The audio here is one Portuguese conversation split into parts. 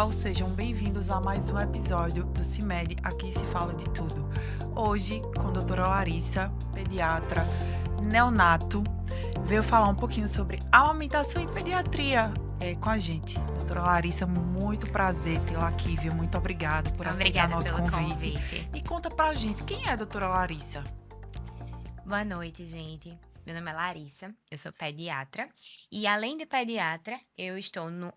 pessoal, sejam bem-vindos a mais um episódio do CIMED, aqui se fala de tudo. Hoje, com a doutora Larissa, pediatra, neonato, veio falar um pouquinho sobre amamentação e pediatria com a gente. Doutora Larissa, muito prazer tê-la aqui, viu? Muito obrigada por aceitar Obrigada nosso pelo convite. convite. E conta pra gente, quem é a doutora Larissa? Boa noite, gente. Meu nome é Larissa, eu sou pediatra. E além de pediatra, eu estou no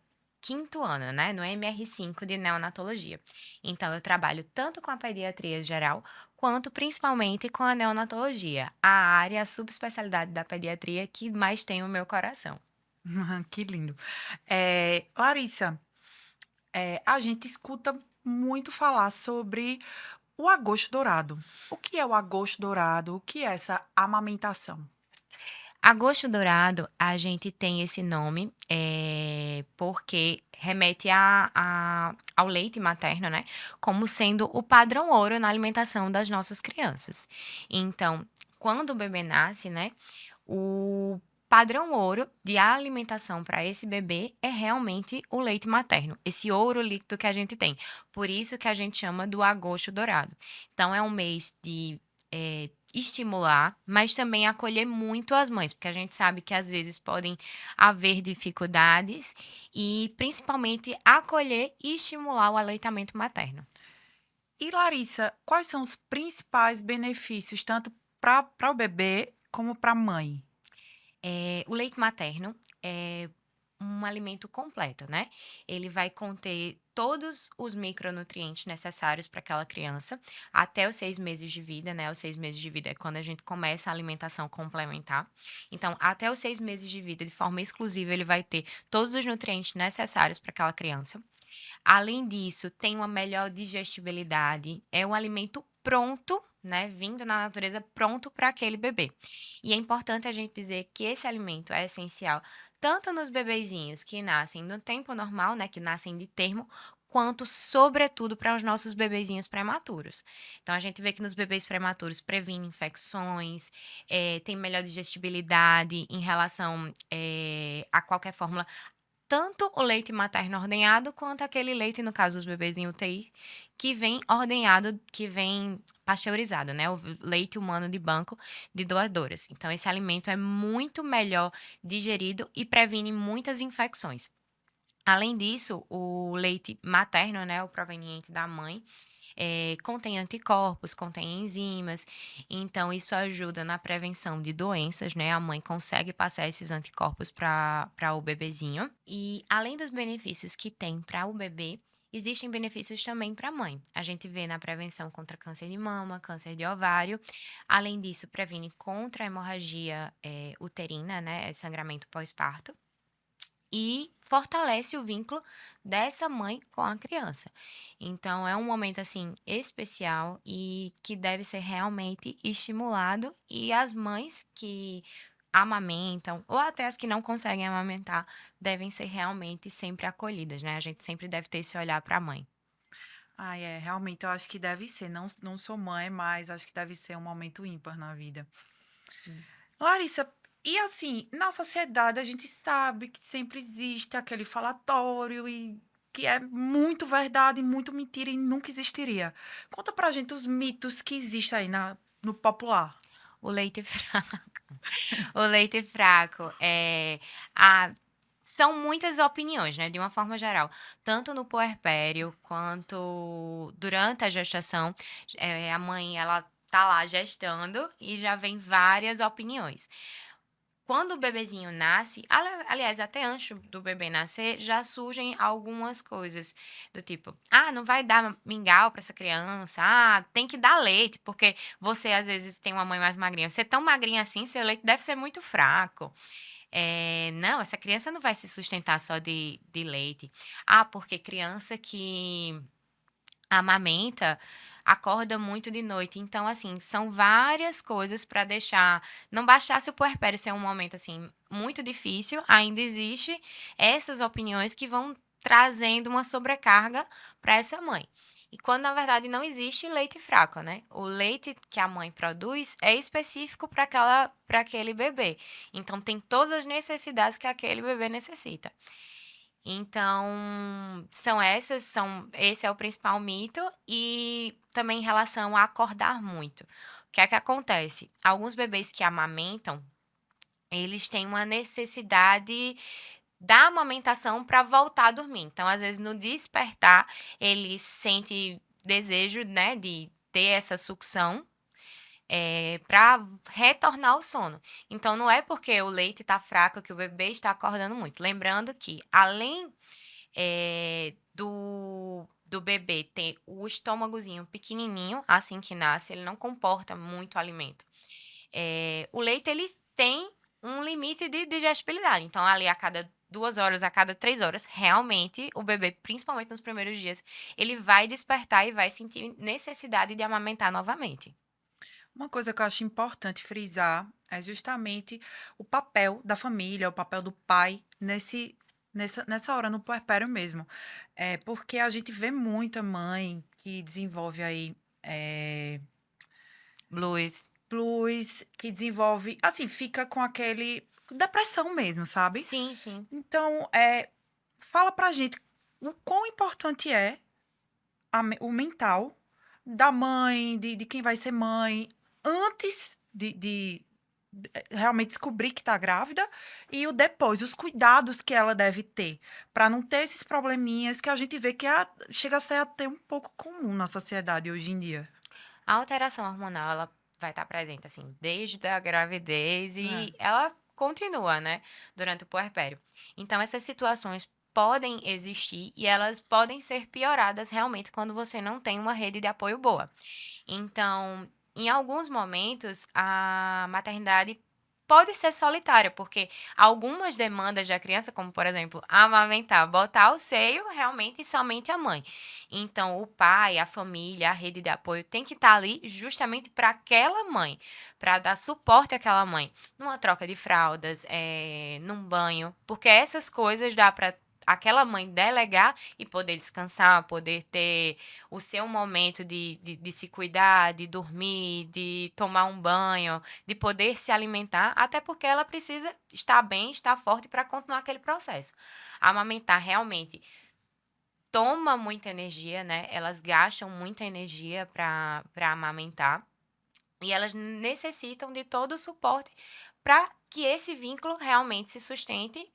quinto ano, né? No MR5 de neonatologia. Então, eu trabalho tanto com a pediatria geral, quanto principalmente com a neonatologia, a área, a subespecialidade da pediatria que mais tem o meu coração. Que lindo. Larissa, a gente escuta muito falar sobre o agosto dourado. O que é o agosto dourado? O que é essa amamentação? Agosto dourado, a gente tem esse nome, porque remete ao leite materno, né, como sendo o padrão ouro na alimentação das nossas crianças. Então, quando o bebê nasce, né, o padrão ouro de alimentação para esse bebê é realmente o leite materno, esse ouro líquido que a gente tem. Por isso que a gente chama do agosto dourado. Então, é um mês de estimular, mas também acolher muito as mães, porque a gente sabe que às vezes podem haver dificuldades e principalmente acolher e estimular o aleitamento materno. E Larissa, quais são os principais benefícios, tanto para o bebê como para a mãe? O leite materno é um alimento completo, né? Ele vai conter todos os micronutrientes necessários para aquela criança até os 6 meses de vida, né? Os 6 meses de vida é quando a gente começa a alimentação complementar. Então, até os 6 meses de vida, de forma exclusiva, ele vai ter todos os nutrientes necessários para aquela criança. Além disso, tem uma melhor digestibilidade, é um alimento pronto, né, vindo na natureza pronto para aquele bebê. E é importante a gente dizer que esse alimento é essencial tanto nos bebezinhos que nascem no tempo normal, né, que nascem de termo, quanto, sobretudo, para os nossos bebezinhos prematuros. Então, a gente vê que nos bebês prematuros previne infecções, tem melhor digestibilidade em relação a qualquer fórmula tanto o leite materno ordenhado, quanto aquele leite, no caso dos bebês em UTI, que vem ordenhado, que vem pasteurizado, né? O leite humano de banco de doadoras. Então, esse alimento é muito melhor digerido e previne muitas infecções. Além disso, o leite materno, né, o proveniente da mãe, contém anticorpos, contém enzimas, então isso ajuda na prevenção de doenças, né? A mãe consegue passar esses anticorpos para o bebezinho. E além dos benefícios que tem para o bebê, existem benefícios também para a mãe. A gente vê na prevenção contra câncer de mama, câncer de ovário. Além disso, previne contra a hemorragia uterina, né? Sangramento pós-parto e fortalece o vínculo dessa mãe com a criança. Então, é um momento assim especial e que deve ser realmente estimulado e as mães que amamentam ou até as que não conseguem amamentar devem ser realmente sempre acolhidas, né? A gente sempre deve ter esse olhar para a mãe. Realmente eu acho que deve ser. Não sou mãe, mas acho que deve ser um momento ímpar na vida. Isso. Larissa, e assim, na sociedade a gente sabe que sempre existe aquele falatório e que é muito verdade e muito mentira e nunca existiria. Conta pra gente os mitos que existem aí no popular. O leite fraco. O leite fraco a são muitas opiniões, né, de uma forma geral, tanto no puerpério quanto durante a gestação, a mãe ela tá lá gestando e já vem várias opiniões. Quando o bebezinho nasce, aliás, até antes do bebê nascer, já surgem algumas coisas do tipo: "Ah, não vai dar mingau para essa criança. Ah, tem que dar leite, porque você às vezes tem uma mãe mais magrinha. Você é tão magrinha assim, seu leite deve ser muito fraco". Não, essa criança não vai se sustentar só de leite. Ah, porque criança que amamenta acorda muito de noite. Então, assim, são várias coisas para deixar. Não bastasse o puerpério ser um momento, assim, muito difícil, ainda existe essas opiniões que vão trazendo uma sobrecarga para essa mãe. E quando, na verdade, não existe leite fraco, né? O leite que a mãe produz é específico para aquele bebê. Então, tem todas as necessidades que aquele bebê necessita. Então, esse é o principal mito e também em relação a acordar muito. O que é que acontece? Alguns bebês que amamentam, eles têm uma necessidade da amamentação para voltar a dormir. Então, às vezes, no despertar, ele sente desejo, né, de ter essa sucção para retornar ao sono. Então, não é porque o leite está fraco que o bebê está acordando muito. Lembrando que, além do bebê ter o estômagozinho pequenininho, assim que nasce, ele não comporta muito alimento. O leite, ele tem um limite de digestibilidade. Então, ali a cada 2 horas, a cada 3 horas, realmente o bebê, principalmente nos primeiros dias, ele vai despertar e vai sentir necessidade de amamentar novamente. Uma coisa que eu acho importante frisar é justamente o papel da família, o papel do pai nessa hora no puerpério mesmo. Porque a gente vê muita mãe que desenvolve aí Blues. plus, que desenvolve, assim, fica com aquele depressão mesmo, sabe? Sim, sim. Então, fala pra gente o quão importante é o mental da mãe, de quem vai ser mãe, antes de realmente descobrir que está grávida e o depois, os cuidados que ela deve ter, para não ter esses probleminhas que a gente vê que chega a ser até um pouco comum na sociedade hoje em dia. A alteração hormonal, ela vai estar presente, assim, desde a gravidez É. e ela continua, né, durante o puerpério. Então, essas situações podem existir e elas podem ser pioradas realmente quando você não tem uma rede de apoio boa. Então, em alguns momentos, a maternidade pode ser solitária, porque algumas demandas da criança, como por exemplo, amamentar, botar o seio, realmente somente a mãe. Então, o pai, a família, a rede de apoio tem que estar ali justamente para aquela mãe, para dar suporte àquela mãe, numa troca de fraldas, num banho, porque essas coisas dá para aquela mãe delegar e poder descansar, poder ter o seu momento de se cuidar, de dormir, de tomar um banho, de poder se alimentar, até porque ela precisa estar bem, estar forte para continuar aquele processo. Amamentar realmente toma muita energia, né? Elas gastam muita energia para amamentar e elas necessitam de todo o suporte para que esse vínculo realmente se sustente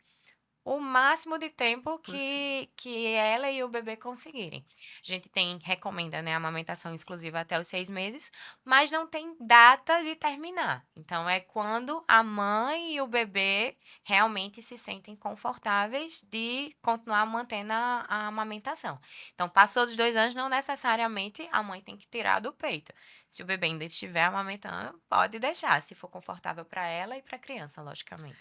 o máximo de tempo Possível. que ela e o bebê conseguirem. A gente recomenda, né, a amamentação exclusiva até os 6 meses, mas não tem data de terminar. Então, é quando a mãe e o bebê realmente se sentem confortáveis de continuar mantendo a amamentação. Então, passou dos 2 anos, não necessariamente a mãe tem que tirar do peito. Se o bebê ainda estiver amamentando, pode deixar, se for confortável para ela e para a criança, logicamente.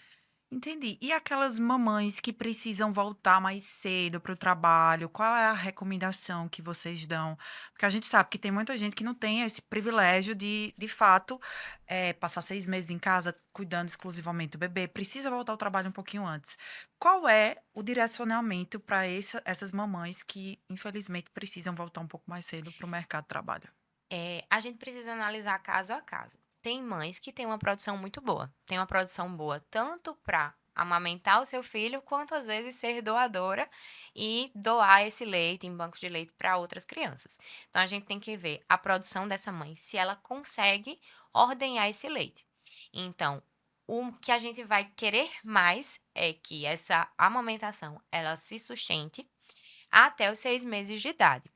Entendi. E aquelas mamães que precisam voltar mais cedo para o trabalho, qual é a recomendação que vocês dão? Porque a gente sabe que tem muita gente que não tem esse privilégio de fato, passar 6 meses em casa cuidando exclusivamente do bebê, precisa voltar ao trabalho um pouquinho antes. Qual é o direcionamento para essas mamães que, infelizmente, precisam voltar um pouco mais cedo para o mercado de trabalho? A gente precisa analisar caso a caso. Tem mães que têm uma produção muito boa. Tem uma produção boa tanto para amamentar o seu filho, quanto às vezes ser doadora e doar esse leite em bancos de leite para outras crianças. Então a gente tem que ver a produção dessa mãe, se ela consegue ordenhar esse leite. Então, o que a gente vai querer mais é que essa amamentação ela se sustente até os 6 meses de idade.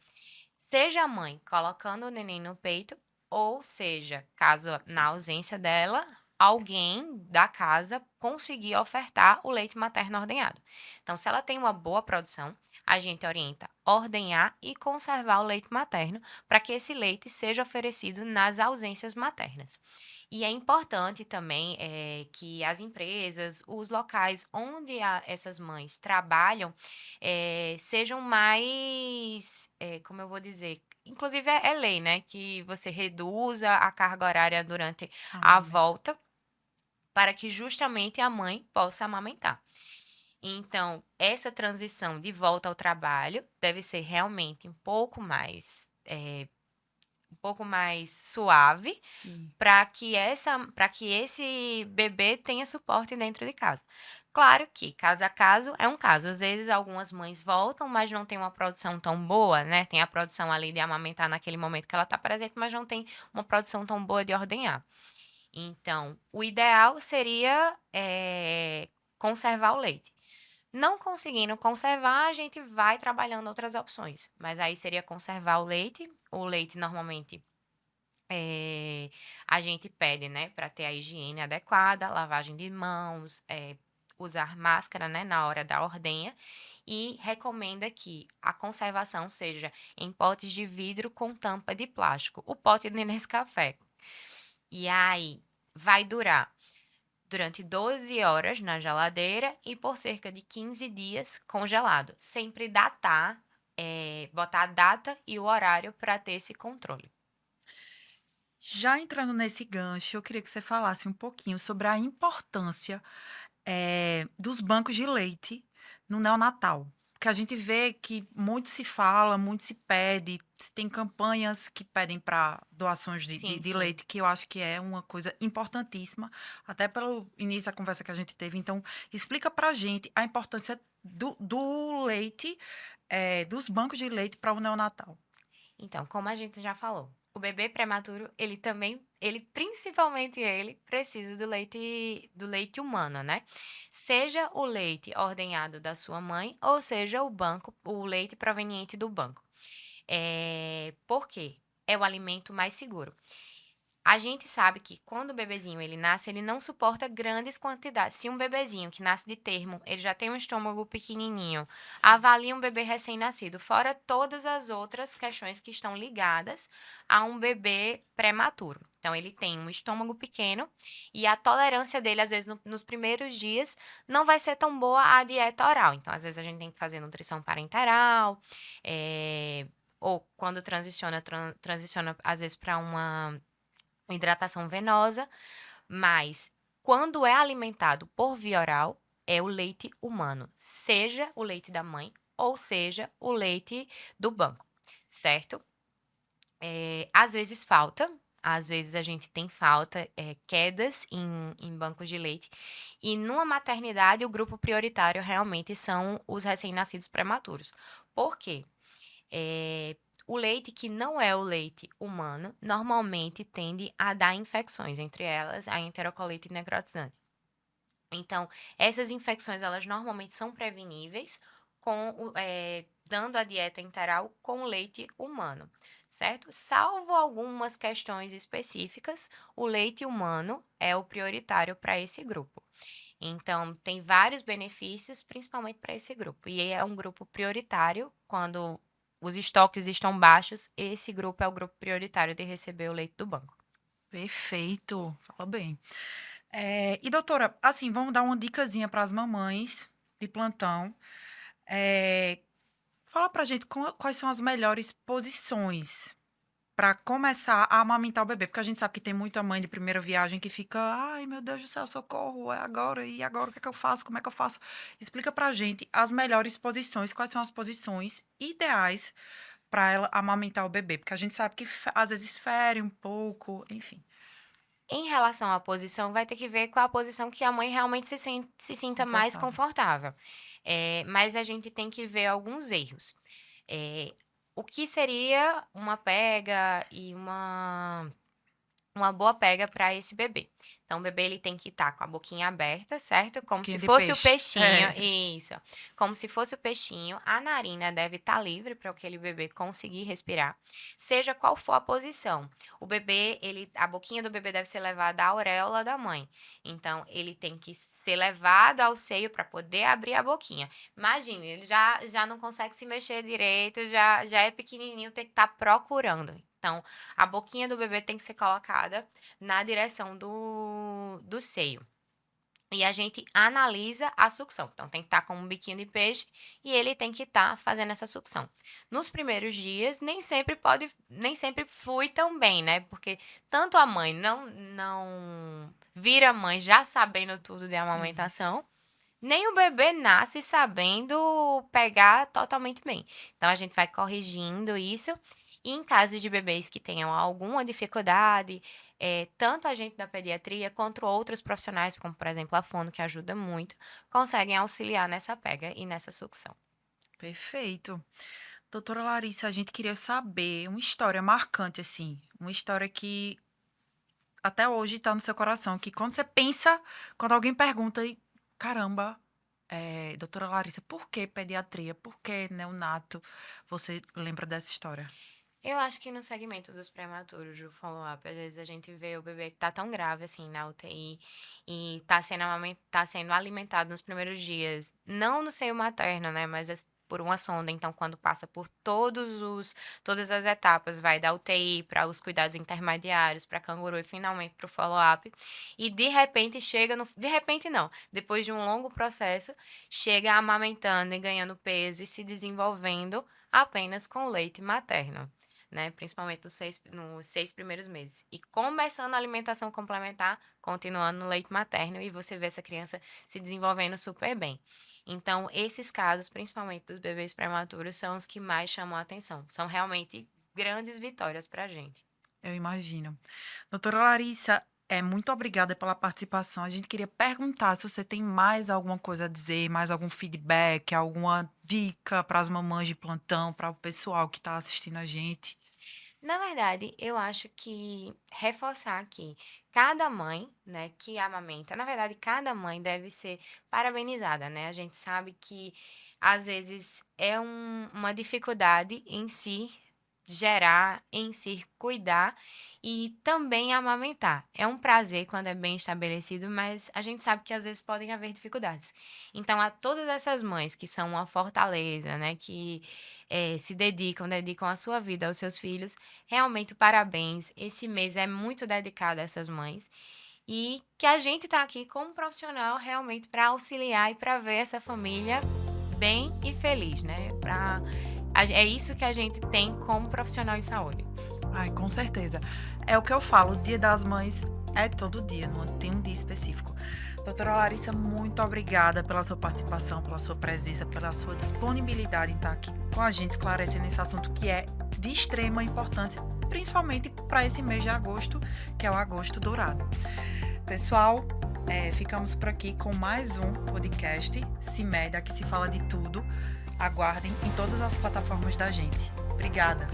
Seja a mãe colocando o neném no peito, ou seja, caso na ausência dela, alguém da casa conseguir ofertar o leite materno ordenhado. Então, se ela tem uma boa produção, a gente orienta ordenhar e conservar o leite materno para que esse leite seja oferecido nas ausências maternas. E é importante também que as empresas, os locais onde essas mães trabalham, sejam mais, como eu vou dizer, inclusive é lei, né, que você reduza a carga horária durante a Amamento. volta, para que justamente a mãe possa amamentar. Então, essa transição de volta ao trabalho deve ser realmente um pouco mais suave, Sim. para que esse bebê tenha suporte dentro de casa. Claro que cada caso é um caso. Às vezes algumas mães voltam, mas não tem uma produção tão boa, né? Tem a produção ali de amamentar naquele momento que ela está presente, mas não tem uma produção tão boa de ordenhar. Então, o ideal seria conservar o leite. Não conseguindo conservar, a gente vai trabalhando outras opções. Mas aí seria conservar o leite. O leite normalmente a gente pede, né, para ter a higiene adequada, lavagem de mãos, usar máscara, né, na hora da ordenha. E recomenda que a conservação seja em potes de vidro com tampa de plástico, o pote de Nescafé. E aí vai durar durante 12 horas na geladeira e por cerca de 15 dias congelado. Sempre datar, botar a data e o horário para ter esse controle. Já entrando nesse gancho, eu queria que você falasse um pouquinho sobre a importância, dos bancos de leite no neonatal. Porque a gente vê que muito se fala, muito se pede, tem campanhas que pedem para doações de de Sim, de sim. leite, que eu acho que é uma coisa importantíssima, até pelo início da conversa que a gente teve. Então, explica pra gente a importância do leite, dos bancos de leite para o neonatal. Então, como a gente já falou, o bebê prematuro, ele também, principalmente ele, precisa do leite humano, né? Seja o leite ordenhado da sua mãe, ou seja o leite proveniente do banco. Por quê? É o alimento mais seguro. A gente sabe que quando o bebezinho ele nasce, ele não suporta grandes quantidades. Se um bebezinho que nasce de termo, ele já tem um estômago pequenininho, Sim. avalie um bebê recém-nascido, fora todas as outras questões que estão ligadas a um bebê prematuro. Então, ele tem um estômago pequeno e a tolerância dele, às vezes, nos primeiros dias, não vai ser tão boa a dieta oral. Então, às vezes, a gente tem que fazer nutrição parenteral, ou quando transiciona às vezes, para uma hidratação venosa, mas quando é alimentado por via oral, é o leite humano, seja o leite da mãe ou seja o leite do banco, certo? Às vezes falta, às vezes a gente tem falta, quedas em bancos de leite, e numa maternidade o grupo prioritário realmente são os recém-nascidos prematuros. Por quê? Eh, o leite que não é o leite humano, normalmente tende a dar infecções, entre elas a enterocolite necrotizante. Então, essas infecções, elas normalmente são preveníveis dando a dieta enteral com leite humano, certo? Salvo algumas questões específicas, o leite humano é o prioritário para esse grupo. Então, tem vários benefícios, principalmente para esse grupo. E é um grupo prioritário quando os estoques estão baixos, esse grupo é o grupo prioritário de receber o leite do banco. Perfeito, fala bem. E doutora, assim, vamos dar uma dicasinha para as mamães de plantão. Eh, fala pra gente quais são as melhores posições para começar a amamentar o bebê, porque a gente sabe que tem muita mãe de primeira viagem que fica: "Ai, meu Deus do céu, socorro, é agora, e agora o que é que eu faço? Como é que eu faço?". Explica pra gente as melhores posições, quais são as posições ideais para ela amamentar o bebê, porque a gente sabe que às vezes fere um pouco, enfim, Em relação à posição, vai ter que ver qual a posição que a mãe realmente se sinta mais confortável. confortável. Mas a gente tem que ver alguns erros. O que seria uma pega e uma boa pega para esse bebê. Então, o bebê ele tem que estar com a boquinha aberta, certo? Como se Boquinha de fosse o peixe. peixinho, É. isso. Como se fosse o peixinho. A narina deve estar livre para aquele bebê conseguir respirar, seja qual for a posição. O bebê, a boquinha do bebê deve ser levada à auréola da mãe. Então, ele tem que ser levado ao seio para poder abrir a boquinha. Imagine, ele já não consegue se mexer direito, já é pequenininho, tem que estar procurando. Então, a boquinha do bebê tem que ser colocada na direção do seio. E a gente analisa a sucção. Então, tem que estar com um biquinho de peixe e ele tem que estar fazendo essa sucção. Nos primeiros dias, nem sempre flui tão bem, né? Porque tanto a mãe não vira mãe já sabendo tudo de Isso. amamentação, nem o bebê nasce sabendo pegar totalmente bem. Então, a gente vai corrigindo isso. E em caso de bebês que tenham alguma dificuldade, tanto a gente da pediatria quanto outros profissionais, como por exemplo a fono, que ajuda muito, conseguem auxiliar nessa pega e nessa sucção. Perfeito. Doutora Larissa, a gente queria saber uma história marcante, assim, uma história que até hoje tá no seu coração, que quando você pensa, quando alguém pergunta, e, caramba, doutora Larissa, por que pediatria? Por que neonato? Você lembra dessa história? Eu acho que no segmento dos prematuros, do follow-up, às vezes a gente vê o bebê que tá tão grave assim na UTI e tá sendo alimentado nos primeiros dias, não no seio materno, né, mas por uma sonda. Então, quando passa por todas as etapas, vai da UTI para os cuidados intermediários, para canguru e finalmente para o follow-up. E de repente chega no. De repente não, depois de um longo processo, chega amamentando e ganhando peso e se desenvolvendo apenas com o leite materno, né? Principalmente nos 6 primeiros meses. E começando a alimentação complementar, continuando no leite materno, e você vê essa criança se desenvolvendo super bem. Então, esses casos, principalmente dos bebês prematuros, são os que mais chamam a atenção. São realmente grandes vitórias para a gente. Eu imagino. Doutora Larissa, muito obrigada pela participação. A gente queria perguntar se você tem mais alguma coisa a dizer, mais algum feedback, alguma dica para as mamães de plantão, para o pessoal que está assistindo a gente. Na verdade, eu acho que reforçar que cada mãe, né, que amamenta, na verdade, cada mãe deve ser parabenizada, né? A gente sabe que às vezes é uma dificuldade em si gerar, em si cuidar e também amamentar. É um prazer quando é bem estabelecido, mas a gente sabe que às vezes podem haver dificuldades. Então, a todas essas mães que são uma fortaleza, né, que se dedicam a sua vida aos seus filhos, realmente parabéns. Esse mês é muito dedicado a essas mães. E que a gente está aqui como profissional realmente para auxiliar e para ver essa família bem e feliz, né? É isso que a gente tem como profissional em saúde. Ai, com certeza. É o que eu falo, o Dia das Mães é todo dia, não tem um dia específico. Doutora Larissa, muito obrigada pela sua participação, pela sua presença, pela sua disponibilidade em estar aqui com a gente, esclarecendo esse assunto que é de extrema importância, principalmente para esse mês de agosto, que é o Agosto Dourado. Pessoal, ficamos por aqui com mais um podcast CIMED, aqui se fala de tudo. Aguardem em todas as plataformas da gente. Obrigada!